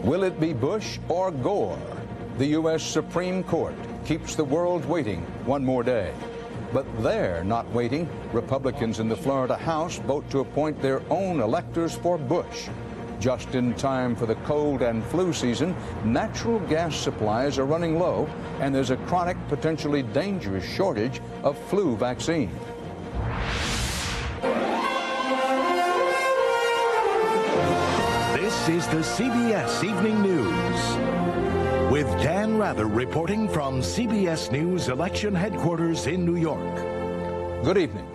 Will it be Bush or Gore? The U.S. Supreme Court keeps the world waiting one more day. But they're not waiting. Republicans in the Florida House vote to appoint their own electors for Bush. Just in time for the cold and flu season, natural gas supplies are running low, and there's a chronic, potentially dangerous shortage of flu vaccine. This is the CBS Evening News, with Dan Rather reporting from CBS News Election Headquarters in New York. Good evening.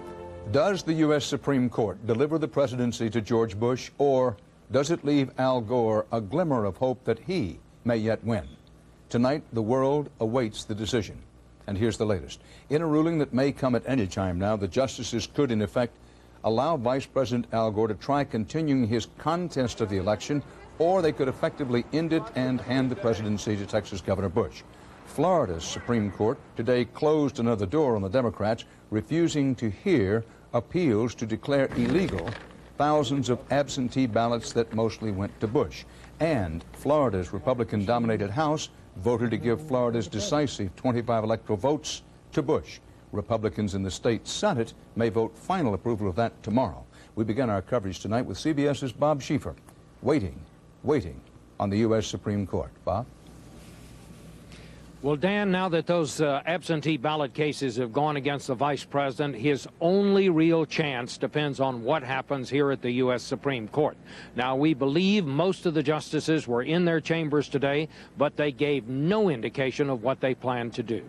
Does the U.S. Supreme Court deliver the presidency to George Bush, or does it leave Al Gore a glimmer of hope that he may yet win? Tonight, the world awaits the decision. And here's the latest. In a ruling that may come at any time now, the justices could, in effect, allow Vice President Al Gore to try continuing his contest of the election, or they could effectively end it and hand the presidency to Texas Governor Bush. Florida's Supreme Court today closed another door on the Democrats, refusing to hear appeals to declare illegal thousands of absentee ballots that mostly went to Bush. And Florida's Republican-dominated House voted to give Florida's decisive 25 electoral votes to Bush. Republicans in the state Senate may vote final approval of that tomorrow. We begin our coverage tonight with CBS's Bob Schieffer, waiting on the U.S. Supreme Court. Bob? Well, Dan, now that those absentee ballot cases have gone against the vice president, his only real chance depends on what happens here at the U.S. Supreme Court. Now, we believe most of the justices were in their chambers today, but they gave no indication of what they plan to do.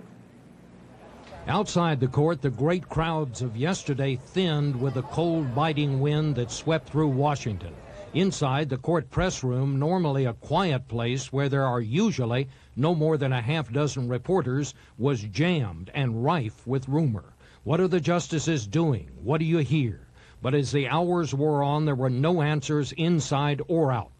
Outside the court, the great crowds of yesterday thinned with the cold, biting wind that swept through Washington. Inside the court press room, normally a quiet place where there are usually no more than a half dozen reporters, was jammed and rife with rumor. What are the justices doing? What do you hear? But as the hours wore on, there were no answers inside or out.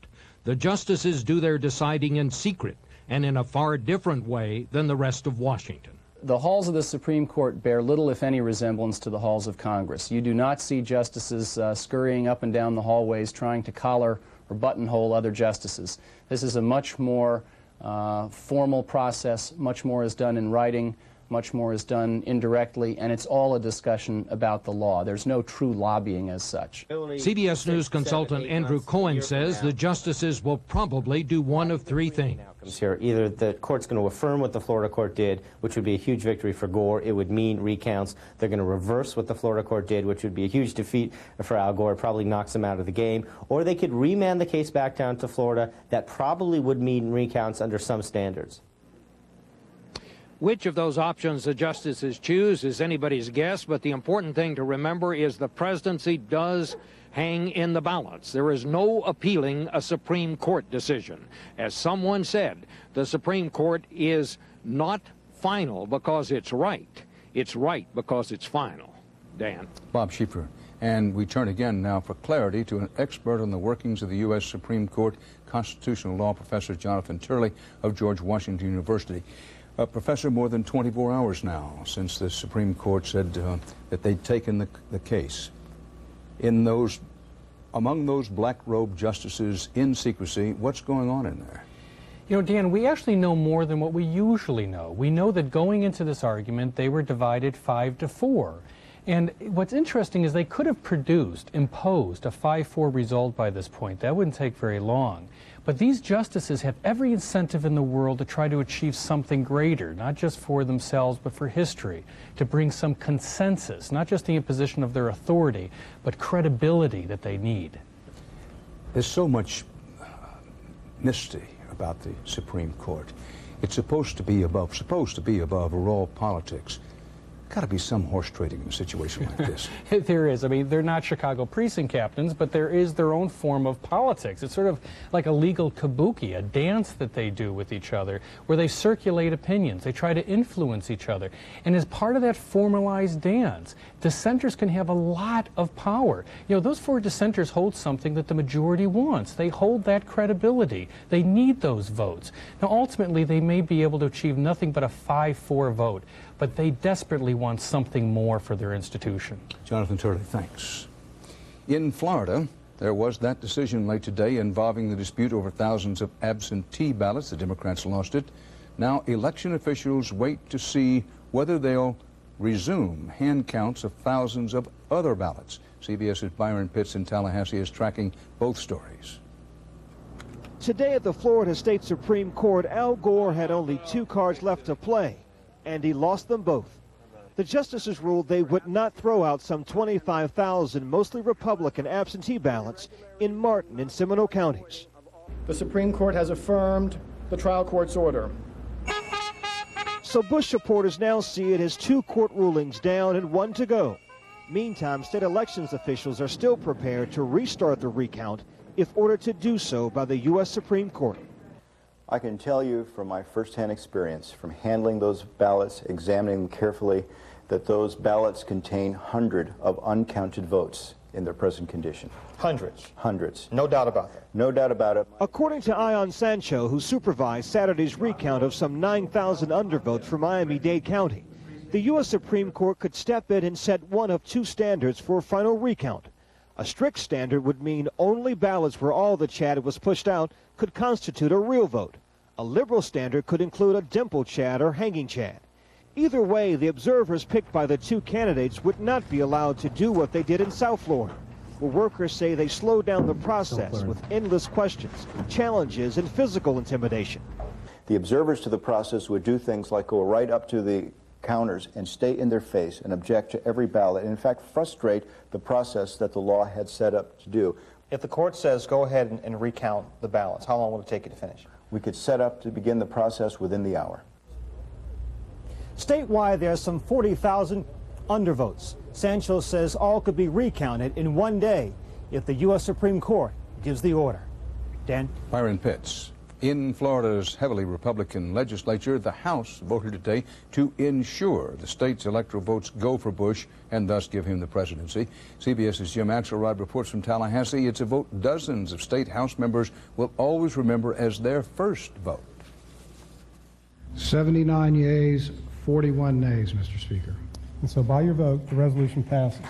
The justices do their deciding in secret and in a far different way than the rest of Washington. The halls of the Supreme Court bear little, if any, resemblance to the halls of Congress. You do not see justices scurrying up and down the hallways trying to collar or buttonhole other justices. This is a much more formal process. Much more is done in writing, much more is done indirectly, and it's all a discussion about the law. There's no true lobbying as such. CBS News consultant Andrew Cohen says the justices will probably do one of three things. Here, either the court's going to affirm what the Florida court did, which would be a huge victory for Gore. It would mean recounts. They're going to reverse what the Florida court did, which would be a huge defeat for Al Gore. It probably knocks him out of the game. Or they could remand the case back down to Florida. That probably would mean recounts under some standards. Which of those options the justices choose is anybody's guess, but the important thing to remember is the presidency does hang in the balance. There is no appealing a Supreme Court decision. As someone said, the Supreme Court is not final because it's right. It's right because it's final. Dan? Bob Schieffer. And we turn again now for clarity to an expert on the workings of the U.S. Supreme Court, constitutional law professor Jonathan Turley of George Washington University. Professor, more than 24 hours now since the Supreme Court said that they'd taken the case. Among those black-robed justices in secrecy, what's going on in there? You know, Dan, we actually know more than what we usually know. We know that going into this argument, they were divided 5-4. And what's interesting is they could have imposed a 5-4 result by this point. That wouldn't take very long. But these justices have every incentive in the world to try to achieve something greater, not just for themselves, but for history, to bring some consensus, not just the imposition of their authority, but credibility that they need. There's so much mystery about the Supreme Court. It's supposed to be above raw politics. Got to be some horse trading in a situation like this. There is. I mean, they're not Chicago precinct captains, but there is their own form of politics. It's sort of like a legal kabuki, a dance that they do with each other, where they circulate opinions. They try to influence each other. And as part of that formalized dance, dissenters can have a lot of power. You know, those 4 dissenters hold something that the majority wants. They hold that credibility. They need those votes. Now, ultimately, they may be able to achieve nothing but a 5-4 vote, but they desperately want something more for their institution. Jonathan Turley, thanks. In Florida, There was that decision late today involving the dispute over thousands of absentee ballots. The Democrats lost it. Now election officials wait to see whether they'll resume hand counts of thousands of other ballots. CBS's Byron Pitts in Tallahassee is tracking both stories. Today at the Florida State Supreme Court, Al Gore had only 2 cards left to play, and he lost them both. The justices ruled they would not throw out some 25,000 mostly Republican absentee ballots in Martin and Seminole counties. The Supreme Court has affirmed the trial court's order. So Bush supporters now see it as 2 court rulings down and 1 to go. Meantime, state elections officials are still prepared to restart the recount if ordered to do so by the U.S. Supreme Court. I can tell you from my firsthand experience, from handling those ballots, examining them carefully, that those ballots contain hundreds of uncounted votes in their present condition. Hundreds. Hundreds. No doubt about that. No doubt about it. According to Ion Sancho, who supervised Saturday's recount of some 9,000 undervotes for Miami-Dade County, the U.S. Supreme Court could step in and set one of 2 standards for a final recount. A strict standard would mean only ballots where all the Chad was pushed out could constitute a real vote. A liberal standard could include a dimple Chad or hanging Chad. Either way, the observers picked by the 2 candidates would not be allowed to do what they did in South Florida, where workers say they slowed down the process with endless questions, challenges, and physical intimidation. The observers to the process would do things like go right up to the counters and stay in their face and object to every ballot, and in fact frustrate the process that the law had set up to do. If the court says go ahead and recount the ballots, how long will it take you to finish? We could set up to begin the process within the hour. Statewide, there are some 40,000 undervotes. Sancho says all could be recounted in 1 day if the U.S. Supreme Court gives the order. Dan? Byron Pitts. In Florida's heavily Republican legislature, the House voted today to ensure the state's electoral votes go for Bush and thus give him the presidency. CBS's Jim Axelrod reports from Tallahassee. It's a vote dozens of state House members will always remember as their first vote. 79 yeas, 41 nays, Mr. Speaker. And so by your vote, the resolution passes.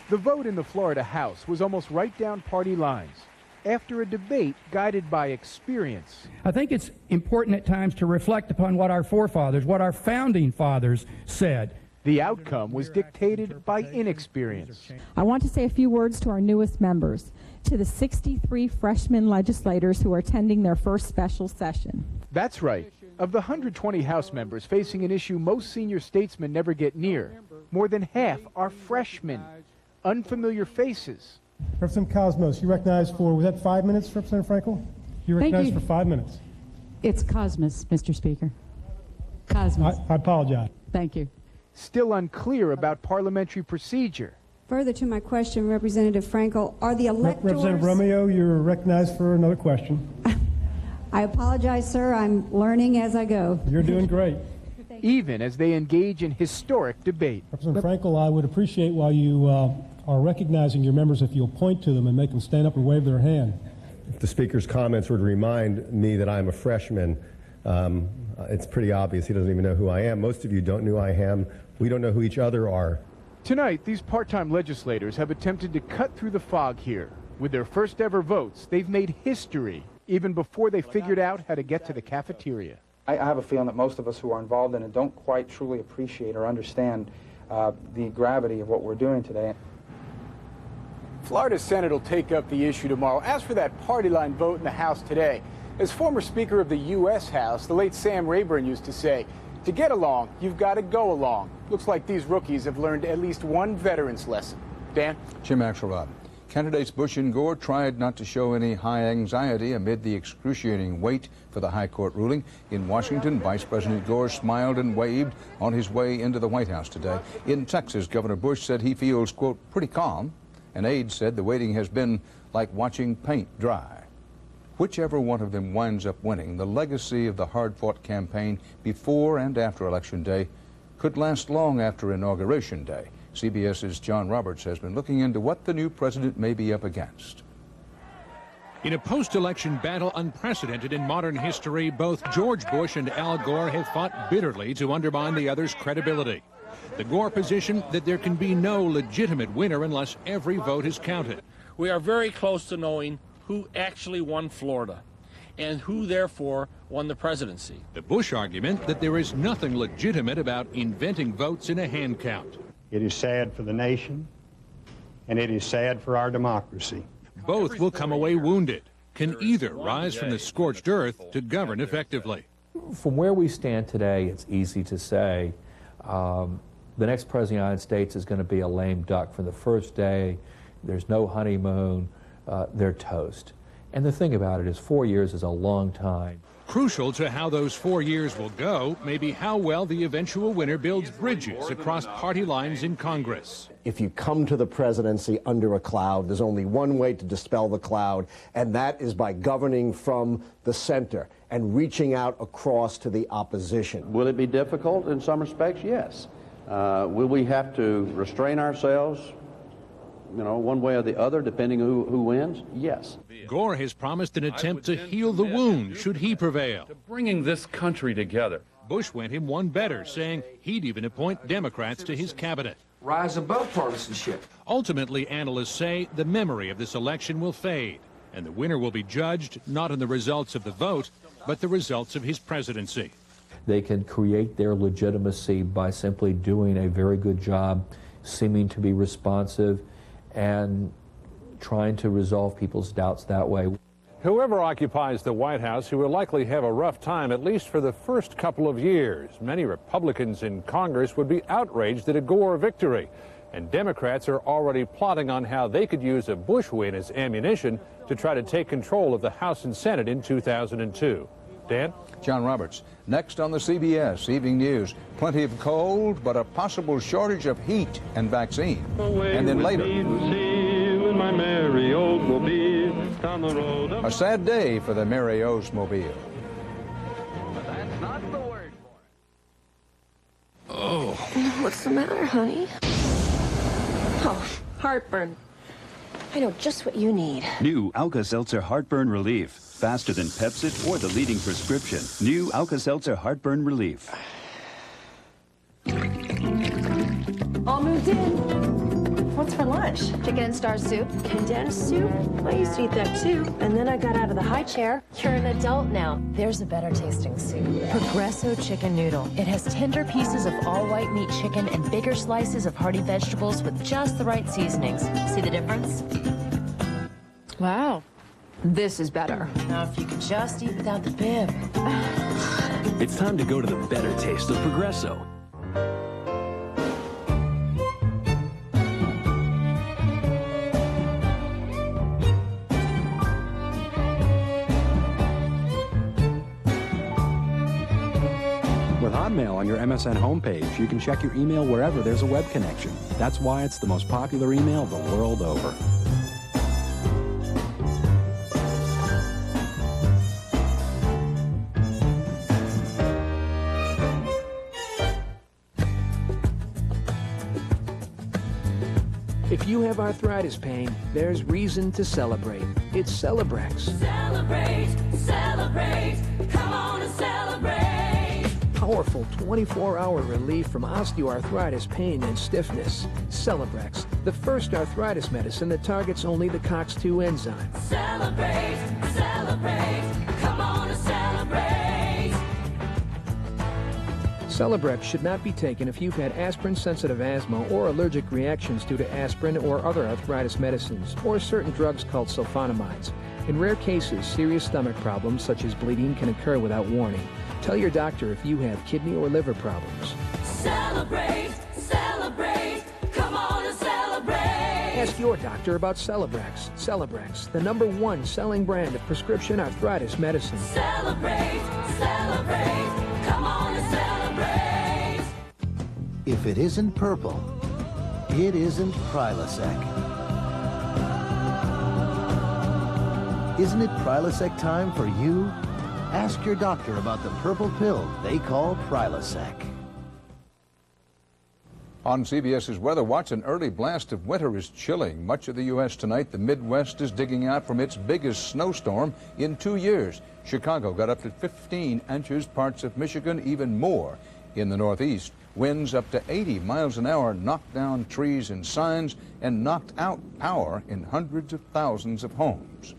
The vote in the Florida House was almost right down party lines, after a debate guided by experience. I think it's important at times to reflect upon what our forefathers, what our founding fathers said. The outcome was dictated by inexperience. I want to say a few words to our newest members, to the 63 freshman legislators who are attending their first special session. That's right. Of the 120 House members facing an issue most senior statesmen never get near, more than half are freshmen, unfamiliar faces. Representative Cosmos, you recognized for, was that 5 minutes, Representative Frankel? You recognized for 5 minutes. It's Cosmos, Mr. Speaker. Cosmos. I apologize. Thank you. Still unclear about parliamentary procedure. Further to my question, Representative Frankel, are the electors... Representative Romeo, you're recognized for another question. I apologize, sir. I'm learning as I go. You're doing great. Even as they engage in historic debate. Representative Frankel, I would appreciate while you are recognizing your members if you'll point to them and make them stand up and wave their hand. If the Speaker's comments were to remind me that I'm a freshman, it's pretty obvious he doesn't even know who I am. Most of you don't know who I am. We don't know who each other are. Tonight, these part-time legislators have attempted to cut through the fog here. With their first ever votes, they've made history, even before they figured out how to get to the cafeteria. I have a feeling that most of us who are involved in it don't quite truly appreciate or understand the gravity of what we're doing today. Florida Senate will take up the issue tomorrow. As for that party line vote in the House today, as former Speaker of the U.S. House, the late Sam Rayburn used to say, to get along, you've got to go along. Looks like these rookies have learned at least one veteran's lesson. Dan? Jim Axelrod. Candidates Bush and Gore tried not to show any high anxiety amid the excruciating wait for the high court ruling. In Washington, Vice President Gore smiled and waved on his way into the White House today. In Texas, Governor Bush said he feels, quote, pretty calm. An aide said the waiting has been like watching paint dry. Whichever one of them winds up winning, the legacy of the hard-fought campaign before and after Election Day could last long after Inauguration Day. CBS's John Roberts has been looking into what the new president may be up against. In a post-election battle unprecedented in modern history, both George Bush and Al Gore have fought bitterly to undermine the other's credibility. The Gore position that there can be no legitimate winner unless every vote is counted. We are very close to knowing who actually won Florida and who, therefore, won the presidency. The Bush argument that there is nothing legitimate about inventing votes in a hand count. It is sad for the nation, and it is sad for our democracy. Both will come away wounded. Can either rise from the scorched earth to govern effectively? From where we stand today, it's easy to say the next president of the United States is going to be a lame duck from the first day. There's no honeymoon. They're toast. And the thing about it is 4 years is a long time. Crucial to how those 4 years will go may be how well the eventual winner builds bridges across party lines in Congress. If you come to the presidency under a cloud, there's only one way to dispel the cloud, and that is by governing from the center and reaching out across to the opposition. Will it be difficult in some respects? Yes. Will we have to restrain ourselves, one way or the other, depending who wins? Yes. Gore has promised an attempt to heal the wound should he prevail. Bringing this country together. Bush went him one better, saying he'd even appoint Democrats to his cabinet. Rise above partisanship. Ultimately, analysts say the memory of this election will fade, and the winner will be judged not on the results of the vote, but the results of his presidency. They can create their legitimacy by simply doing a very good job, seeming to be responsive, and trying to resolve people's doubts that way. Whoever occupies the White House, he will likely have a rough time, at least for the first couple of years. Many Republicans in Congress would be outraged at a Gore victory, and Democrats are already plotting on how they could use a Bush win as ammunition to try to take control of the House and Senate in 2002. Dan? John Roberts. Next on the CBS Evening News, plenty of cold, but a possible shortage of heat and vaccine. And then later, a sad day for the Mary Oldsmobile. Oh. What's the matter, honey? Oh, heartburn. I know just what you need. New Alka-Seltzer Heartburn Relief. Faster than Pepcid or the leading prescription. New Alka-Seltzer Heartburn Relief. All moved in. What's for lunch? Chicken and star soup. Condensed soup? I used to eat that too. And then I got out of the high chair. You're an adult now. There's a better tasting soup. Progresso Chicken Noodle. It has tender pieces of all white meat chicken and bigger slices of hearty vegetables with just the right seasonings. See the difference? Wow. This is better. Now, if you could just eat without the bib. It's time to go to the better taste of Progresso. With Hotmail on your MSN homepage, you can check your email wherever there's a web connection. That's why it's the most popular email the world over. If you have arthritis pain, there's reason to celebrate. It's Celebrex. Celebrate, celebrate, come on and celebrate. Powerful 24-hour relief from osteoarthritis pain and stiffness. Celebrex, the first arthritis medicine that targets only the COX-2 enzyme. Celebrate, celebrate, come on and celebrate. Celebrex should not be taken if you've had aspirin-sensitive asthma or allergic reactions due to aspirin or other arthritis medicines, or certain drugs called sulfonamides. In rare cases, serious stomach problems such as bleeding can occur without warning. Tell your doctor if you have kidney or liver problems. Celebrate, celebrate, come on and celebrate. Ask your doctor about Celebrex. Celebrex, the #1 selling brand of prescription arthritis medicine. Celebrate, celebrate, come on and celebrate. If it isn't purple, it isn't Prilosec. Isn't it Prilosec time for you? Ask your doctor about the purple pill they call Prilosec. On CBS's Weather Watch, an early blast of winter is chilling much of the U.S. tonight. The Midwest is digging out from its biggest snowstorm in 2 years. Chicago got up to 15 inches, parts of Michigan even more in the Northeast. Winds up to 80 miles an hour knocked down trees and signs and knocked out power in hundreds of thousands of homes.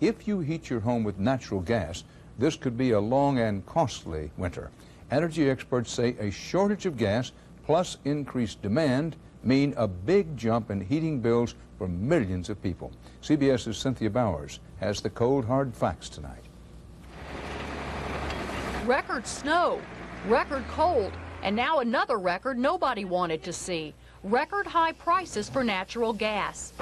If you heat your home with natural gas, this could be a long and costly winter. Energy experts say a shortage of gas plus increased demand mean a big jump in heating bills for millions of people. CBS's Cynthia Bowers has the cold, hard facts tonight. Record snow, record cold, and now another record nobody wanted to see. Record high prices for natural gas.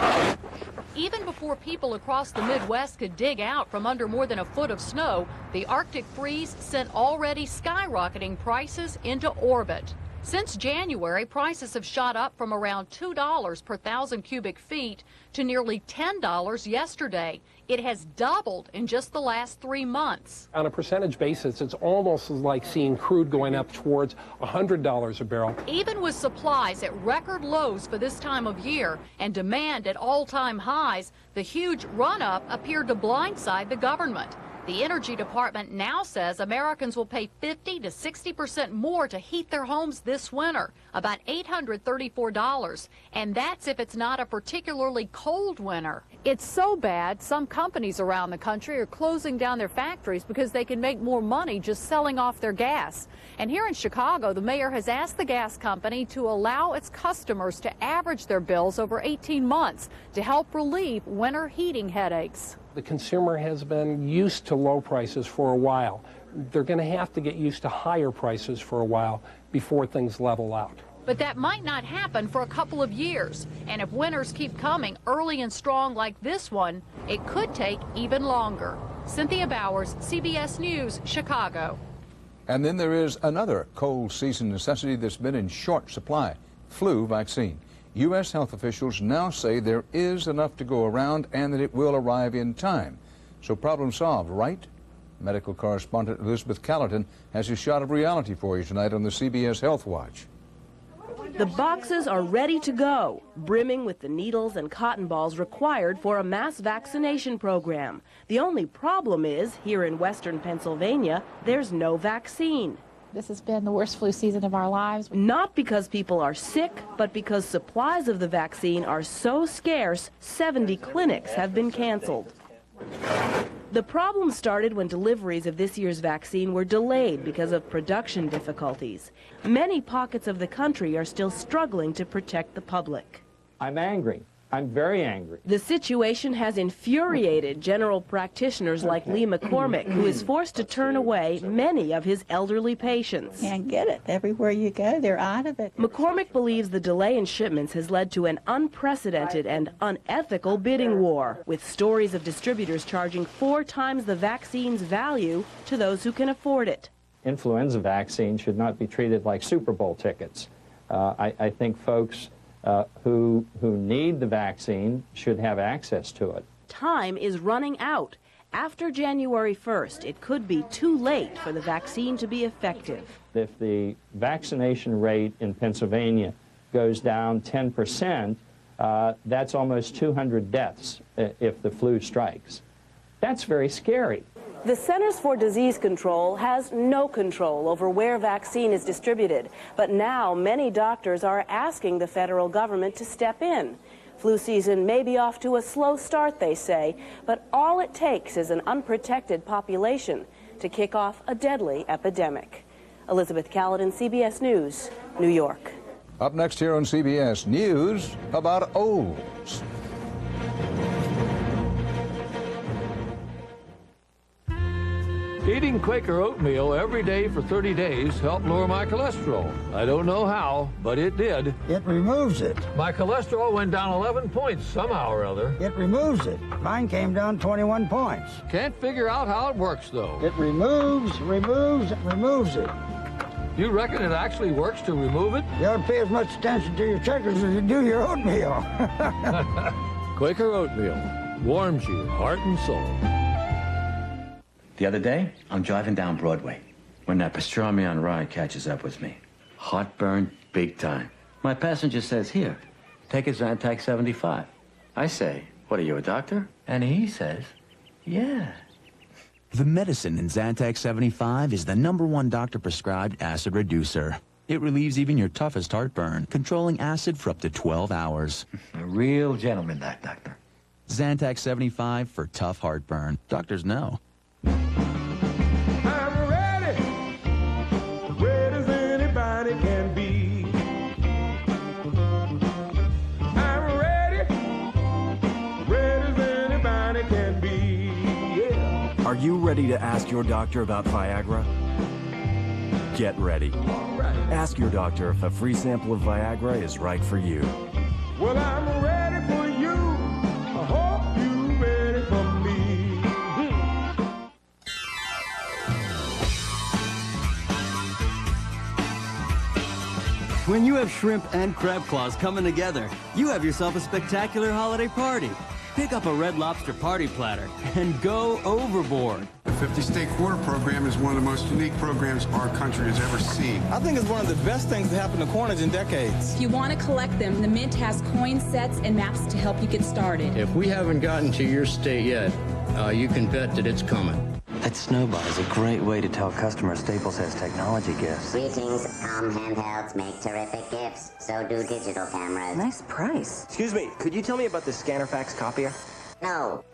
Even before people across the Midwest could dig out from under more than a foot of snow, the Arctic freeze sent already skyrocketing prices into orbit. Since January, prices have shot up from around $2 per 1,000 cubic feet to nearly $10 yesterday. It has doubled in just the last 3 months. On a percentage basis, it's almost like seeing crude going up towards $100 a barrel. Even with supplies at record lows for this time of year and demand at all-time highs, the huge run-up appeared to blindside the government. The Energy Department now says Americans will pay 50 to 60% more to heat their homes this winter, about $834, and that's if it's not a particularly cold winter. It's so bad, some companies around the country are closing down their factories because they can make more money just selling off their gas. And here in Chicago, the mayor has asked the gas company to allow its customers to average their bills over 18 months to help relieve winter heating headaches. The consumer has been used to low prices for a while. They're going to have to get used to higher prices for a while before things level out. But that might not happen for a couple of years. And if winters keep coming early and strong like this one, it could take even longer. Cynthia Bowers, CBS News, Chicago. And then there is another cold season necessity that's been in short supply: flu vaccine. U.S. health officials now say there is enough to go around and that it will arrive in time. So problem solved, right? Medical correspondent Elizabeth Callerton has a shot of reality for you tonight on the CBS Health Watch. The boxes are ready to go, brimming with the needles and cotton balls required for a mass vaccination program. The only problem is, here in western Pennsylvania, there's no vaccine. This has been the worst flu season of our lives. Not because people are sick, but because supplies of the vaccine are so scarce, 70 clinics have been canceled. The problem started when deliveries of this year's vaccine were delayed because of production difficulties. Many pockets of the country are still struggling to protect the public. I'm angry. I'm very angry. The situation has infuriated general practitioners like Lee McCormick, who is forced to turn away many of his elderly patients. Can't get it. Everywhere you go, they're out of it. McCormick believes the delay in shipments has led to an unprecedented and unethical bidding war, with stories of distributors charging 4 times the vaccine's value to those who can afford it. Influenza vaccine should not be treated like Super Bowl tickets. I think folks who need the vaccine should have access to it. Time is running out. After January 1st, it could be too late for the vaccine to be effective. If the vaccination rate in Pennsylvania goes down 10%, that's almost 200 deaths if the flu strikes. That's very scary. The Centers for Disease Control has no control over where vaccine is distributed, but now many doctors are asking the federal government to step in. Flu season may be off to a slow start, they say, but all it takes is an unprotected population to kick off a deadly epidemic. Elizabeth Callerton, CBS News, New York. Up next here on CBS News about O's. Eating Quaker oatmeal every day for 30 days helped lower my cholesterol. I don't know how, but it did. It removes it. My cholesterol went down 11 points somehow or other. It removes it. Mine came down 21 points. Can't figure out how it works, though. It removes it. You reckon it actually works to remove it? You ought to pay as much attention to your checkers as you do your oatmeal. Quaker oatmeal warms you heart and soul. The other day, I'm driving down Broadway when that pastrami on rye catches up with me. Heartburn big time. My passenger says, "Here, take a Zantac 75. I say, "What are you, a doctor?" And he says, "Yeah." The medicine in Zantac 75 is the #1 doctor-prescribed acid reducer. It relieves even your toughest heartburn, controlling acid for up to 12 hours. A real gentleman, that doctor. Zantac 75 for tough heartburn. Doctors know. I'm ready, ready as anybody can be. I'm ready, ready as anybody can be. Yeah. Are you ready to ask your doctor about Viagra? Get ready. Ask your doctor if a free sample of Viagra is right for you. Well, I'm ready for you. I hope you're ready for me. When you have shrimp and crab claws coming together, you have yourself a spectacular holiday party. Pick up a Red Lobster party platter and go overboard. The 50-state quarter program is one of the most unique programs our country has ever seen. I think it's one of the best things to happen to Corners in decades. If you want to collect them, the Mint has coin sets and maps to help you get started. If we haven't gotten to your state yet, you can bet that it's coming. That snowball is a great way to tell customers Staples has technology gifts. Greetings, handhelds make terrific gifts. So do digital cameras. Nice price. Excuse me, could you tell me about the scanner fax copier? No.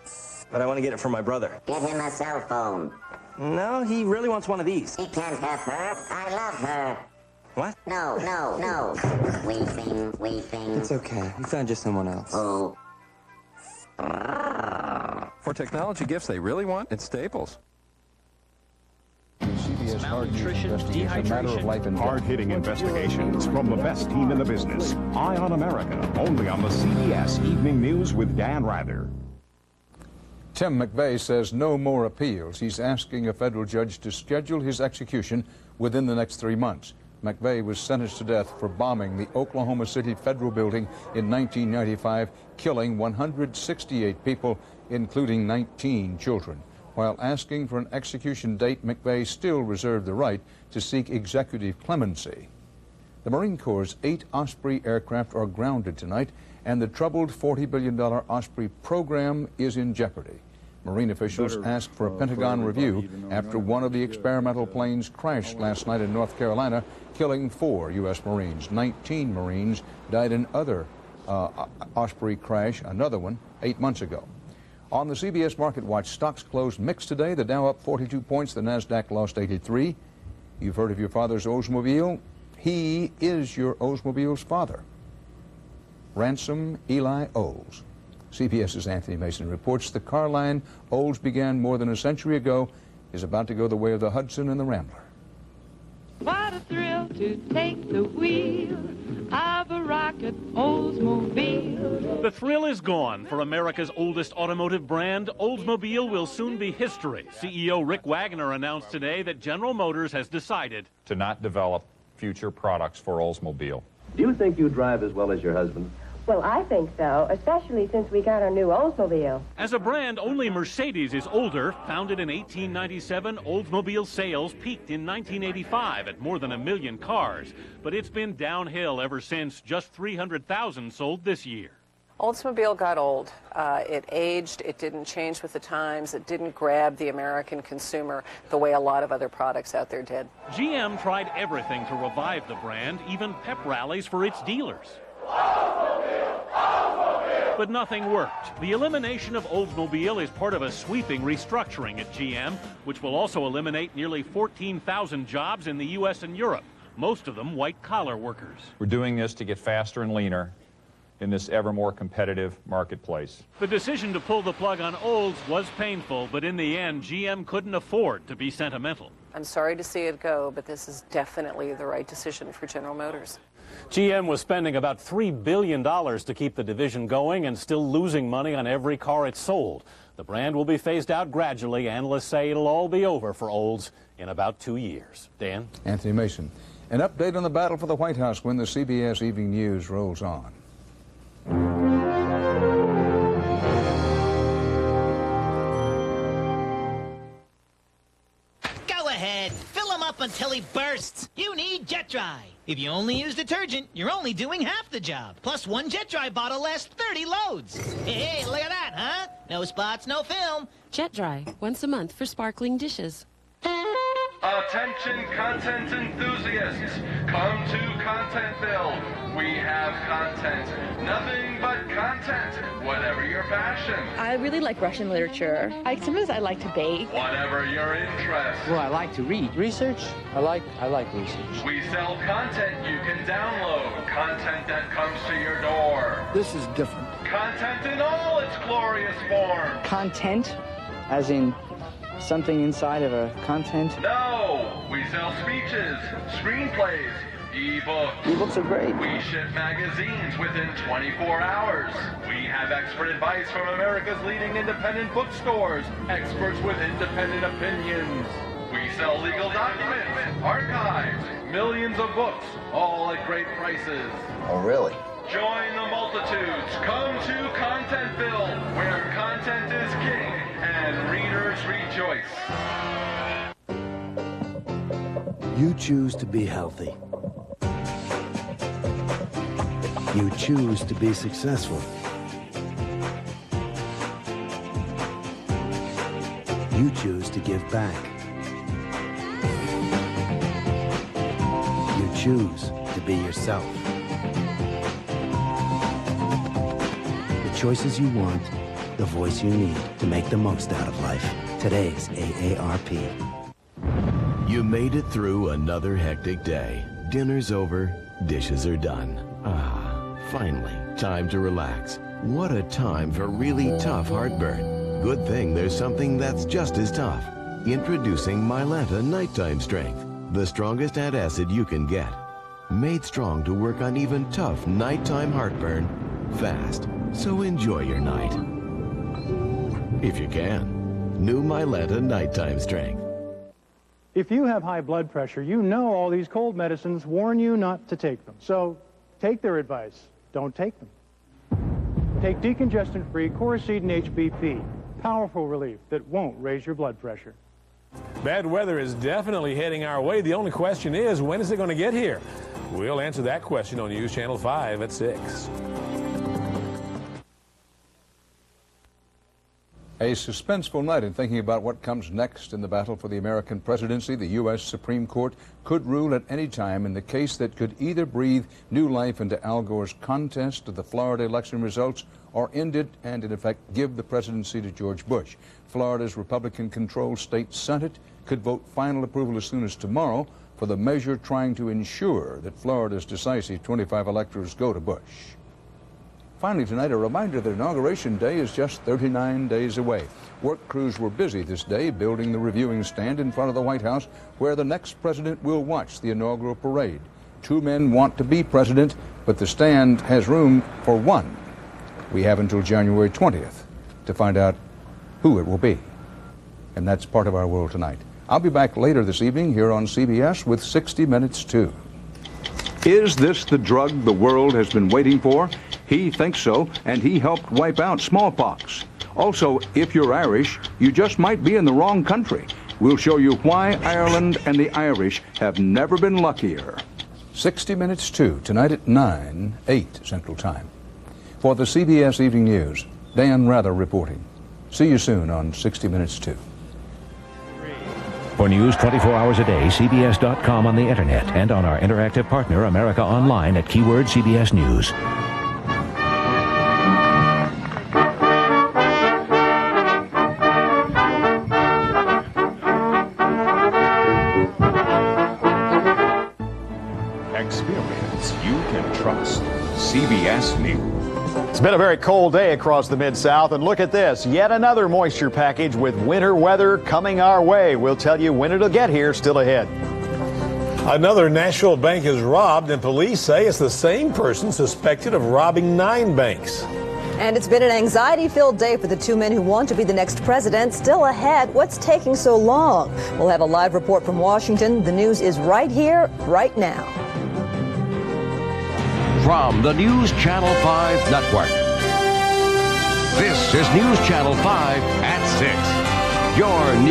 But I want to get it for my brother. Get him a cell phone. No, he really wants one of these. He can't have her. I love her. What? No, no, no. Weeping, weeping. It's okay. You found just someone else. Oh. For technology gifts they really want, it's Staples. CBS Hard News investigation, a matter of life and death. Hard-hitting investigations from the best team in the business. Eye on America, only on the CBS Evening News with Dan Rather. Tim McVeigh says no more appeals. He's asking a federal judge to schedule his execution within the next 3 months. McVeigh was sentenced to death for bombing the Oklahoma City Federal Building in 1995, killing 168 people, including 19 children. While asking for an execution date, McVeigh still reserved the right to seek executive clemency. The Marine Corps' 8 Osprey aircraft are grounded tonight, and the troubled $40 billion Osprey program is in jeopardy. Marine officials asked for a Pentagon review after one of the experimental planes crashed last night in North Carolina, killing 4 U.S. Marines. 19 Marines died in other Osprey crash, another one, 8 months ago. On the CBS Market Watch, stocks closed mixed today. The Dow up 42 points, the NASDAQ lost 83. You've heard of your father's Oldsmobile. He is your Oldsmobile's father. Ransom Eli Olds. CBS's Anthony Mason reports the car line Olds began more than a century ago is about to go the way of the Hudson and the Rambler. What a thrill to take the wheel of a rocket Oldsmobile. The thrill is gone for America's oldest automotive brand. Oldsmobile will soon be history. CEO Rick Wagner announced today that General Motors has decided to not develop future products for Oldsmobile. Do you think you drive as well as your husband? Well, I think so, especially since we got our new Oldsmobile. As a brand, only Mercedes is older. Founded in 1897, Oldsmobile sales peaked in 1985 at more than 1 million cars. But it's been downhill ever since, just 300,000 sold this year. Oldsmobile got old. It aged. It didn't change with the times. It didn't grab the American consumer the way a lot of other products out there did. GM tried everything to revive the brand, even pep rallies for its dealers. But nothing worked. The elimination of Oldsmobile is part of a sweeping restructuring at GM, which will also eliminate nearly 14,000 jobs in the U.S. and Europe, most of them white-collar workers. We're doing this to get faster and leaner in this ever more competitive marketplace. The decision to pull the plug on Olds was painful, but in the end, GM couldn't afford to be sentimental. I'm sorry to see it go, but this is definitely the right decision for General Motors. GM was spending about $3 billion to keep the division going and still losing money on every car it sold. The brand will be phased out gradually. Analysts say it'll all be over for Olds in about 2 years. Dan? Anthony Mason. An update on the battle for the White House when the CBS Evening News rolls on. Go ahead. Fill him up until he bursts. You need Jet Dry. If you only use detergent, you're only doing half the job. Plus, one Jet Dry bottle lasts 30 loads. Hey, look at that, huh? No spots, no film. Jet Dry, once a month for sparkling dishes. Attention content enthusiasts, come to Contentville. We have content, nothing but content, whatever your passion. I really like Russian literature. Sometimes I like to bake. Whatever your interest. Well, I like to read. Research? I like research. We sell content you can download, content that comes to your door. This is different. Content in all its glorious form. Content? As in something inside of a content? No, we sell speeches, screenplays, e-books. E-books are great. We ship magazines within 24 hours. We have expert advice from America's leading independent bookstores, experts with independent opinions. We sell legal documents, archives, millions of books, all at great prices. Oh, really? Join the multitudes. Come to Contentville, where content is king and readers rejoice. You choose to be healthy. You choose to be successful. You choose to give back. You choose to be yourself. The choices you want, the voice you need to make the most out of life. Today's AARP. You made it through another hectic day. Dinner's over, dishes are done. Finally, time to relax. What a time for really tough heartburn. Good thing there's something that's just as tough. Introducing Mylanta Nighttime Strength, the strongest antacid you can get. Made strong to work on even tough nighttime heartburn fast. So enjoy your night. If you can. New Mylanta Nighttime Strength. If you have high blood pressure, you know all these cold medicines warn you not to take them. So take their advice. Don't take them. Take decongestant-free Coricidin HBP. Powerful relief that won't raise your blood pressure. Bad weather is definitely heading our way. The only question is, when is it going to get here? We'll answer that question on News Channel 5 at 6. A suspenseful night in thinking about what comes next in the battle for the American presidency. The U.S. Supreme Court could rule at any time in the case that could either breathe new life into Al Gore's contest of the Florida election results or end it and, in effect, give the presidency to George Bush. Florida's Republican-controlled state Senate could vote final approval as soon as tomorrow for the measure trying to ensure that Florida's decisive 25 electors go to Bush. Finally tonight, a reminder that Inauguration Day is just 39 days away. Work crews were busy this day building the reviewing stand in front of the White House where the next president will watch the inaugural parade. Two men want to be president, but the stand has room for one. We have until January 20th to find out who it will be. And that's part of our world tonight. I'll be back later this evening here on CBS with 60 Minutes 2. Is this the drug the world has been waiting for? He thinks so, and he helped wipe out smallpox. Also, if you're Irish, you just might be in the wrong country. We'll show you why Ireland and the Irish have never been luckier. 60 Minutes 2, tonight at 8 Central Time. For the CBS Evening News, Dan Rather reporting. See you soon on 60 Minutes 2. For news 24 hours a day, CBS.com on the internet and on our interactive partner, America Online, at keyword CBS News. Experience you can trust. CBS News. It's been a very cold day across the Mid-South, and look at this. Yet another moisture package with winter weather coming our way. We'll tell you when it'll get here, still ahead. Another Nashville bank is robbed, and police say it's the same person suspected of robbing 9 banks. And it's been an anxiety-filled day for the two men who want to be the next president. Still ahead, what's taking so long? We'll have a live report from Washington. The news is right here, right now. From the News Channel 5 Network, this is News Channel 5 at 6. Your news.